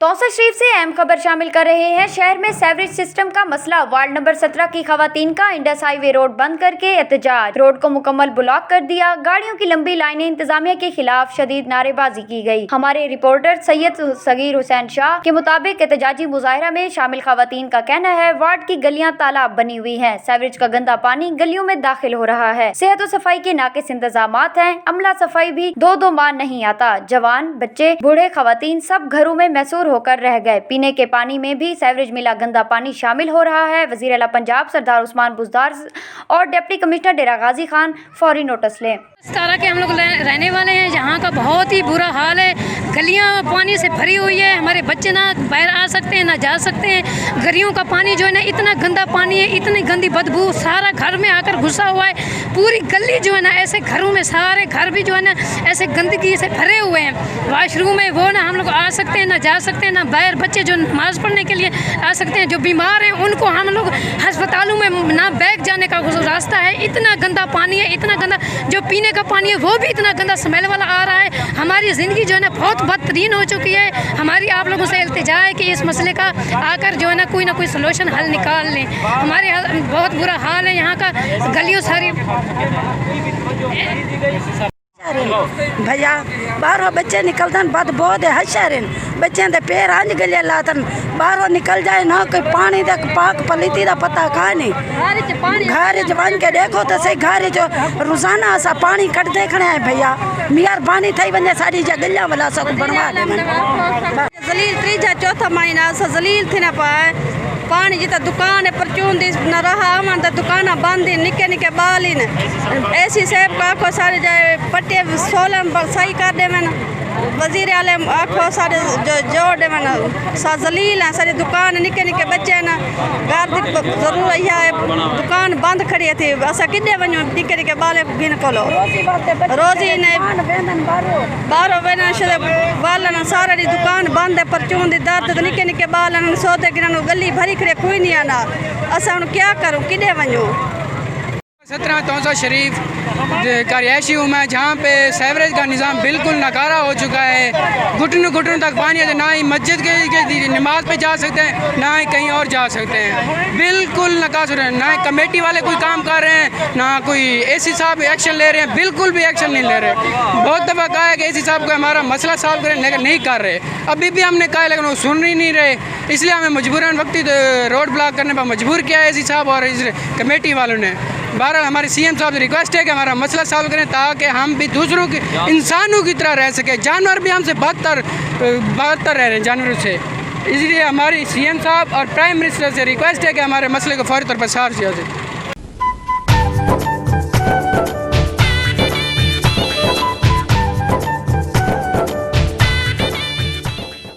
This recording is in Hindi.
तौसा शरीफ से अहम खबर शामिल कर रहे हैं। शहर में सेवरेज सिस्टम का मसला। वार्ड नंबर 17 की खवातीन का इंडस हाईवे रोड बंद करके एहतजाज। रोड को मुकम्मल ब्लॉक कर दिया। गाड़ियों की लंबी लाइनें। इंतजामिया के खिलाफ शदीद नारेबाजी की गई। हमारे रिपोर्टर सैयद सगीर हुसैन शाह के मुताबिक एहतजाजी मुजाहरा में शामिल खवातीन का कहना है, वार्ड की गलियां तालाब बनी हुई है। सेवरेज का गंदा पानी गलियों में दाखिल हो रहा है। सेहत और सफाई के नाकिस इंतजामात हैं। अमला सफाई भी दो माह नहीं आता। जवान, बच्चे, बूढ़े, खवातीन सब घरों में मैसूर होकर रह गए। पीने के पानी में भी सेवरेज मिला गंदा पानी शामिल हो रहा है। वजीर आला पंजाब सरदार उस्मान बुज़दार और डिप्टी कमिश्नर डेरा गाजी खान फौरी नोटिस लें। तारा के हम लोग रहने वाले हैं, जहाँ का बहुत ही बुरा हाल है। गलियाँ पानी से भरी हुई है। हमारे बच्चे ना बाहर आ सकते हैं ना जा सकते हैं। गलियों का पानी जो है ना इतना गंदा पानी है, इतनी गंदी बदबू सारा घर में आकर घुसा हुआ है। पूरी गली जो है ना ऐसे घरों में सारे घर भी जो है ना ऐसे गंदगी से भरे हुए हैं। वाशरूम में वो ना हम लोग आ सकते हैं ना जा सकते हैं ना बाहर। बच्चे जो नमाज पढ़ने के लिए आ सकते हैं, जो बीमार हैं उनको हम लोग अस्पतालों में ना बैग जाने का रास्ता है। इतना गंदा पानी है, इतना गंदा। जो पीने का पानी है वो भी इतना गंदा स्मेल वाला आ रहा है। हमारी ज़िंदगी जो है ना बहुत बदतरीन हो चुकी है। हमारी आप लोगों से इल्तिजा है कि इस मसले का आकर जो है ना कोई सलूशन हल निकाल लें। हमारे बहुत बुरा हाल है यहाँ का। गलियों सारी भैया बाहरों बच्चे निकलते बद बहुत है। हशरन बच्चों के पैर अंज गले लातन बाहरों निकल जाए ना कोई पानी तक पाक पलीती का पता का नहीं। घर बन के देखो तो सही घर जो रोजाना असा पानी कट देखने है। भैया मेहरबानी थी वजे साड़ी गलियां वाला सब बनवा दे। जलील तीजा चौथा महीना अस जलील थी ना पाए। पानी जितना दुकान है परचून दी न रहा अमन तो दुकान बंद ही। निके निके बाल ही न ऐसी सेब का आखो सारे जाए पट्टे 16 सही कर दे मैंने। वजीर आले आखो सारे जो जोड़ दे मैंने सा जलील है। सारी दुकान निके निके बच्चे ना घर की जरूर है। दुकान बंद खड़ी थी असा किडे वनो निके निके बाल गिन कोलो रोजी ने बारो वेना बाल सारा दी दुकान बंद है। परचून दी दर्द निके निके बाल सोते गिन गली भरी खड़े कोई नहीं आना। असा हम क्या करूँ किडे वनो। 17 तौसा शरीफ का रिहायशी हूँ मैं, जहाँ पे सेवरेज का निज़ाम बिल्कुल नकारा हो चुका है। घुटनों घुटनों तक पानी है। ना ही मस्जिद के नमाज पे जा सकते हैं ना ही कहीं और जा सकते हैं। बिल्कुल नकारा है। ना ही कमेटी वाले कोई काम कर रहे हैं ना कोई एसी साहब एक्शन ले रहे हैं। बिल्कुल भी एक्शन नहीं ले रहे। बहुत दफ़ा कहा है कि एसी साहब को हमारा मसला सॉल्व करें, लेकिन नहीं कर रहे। अभी भी हमने कहा लेकिन वो सुन ही नहीं रहे। इसलिए हमें मजबूरन वक्ती रोड ब्लॉक करने पर मजबूर किया है एसी साहब और कमेटी वालों ने। बहरहाल हमारे सीएम साहब से रिक्वेस्ट है कि हमारा मसला सॉल्व करें ताकि हम भी दूसरों के इंसानों की तरह रह सके। जानवर भी हमसे बदतर रह रहे हैं जानवरों से। इसलिए हमारी सीएम साहब और प्राइम मिनिस्टर से रिक्वेस्ट है कि हमारे मसले को फौरी तौर पर सॉल्व किया जाए।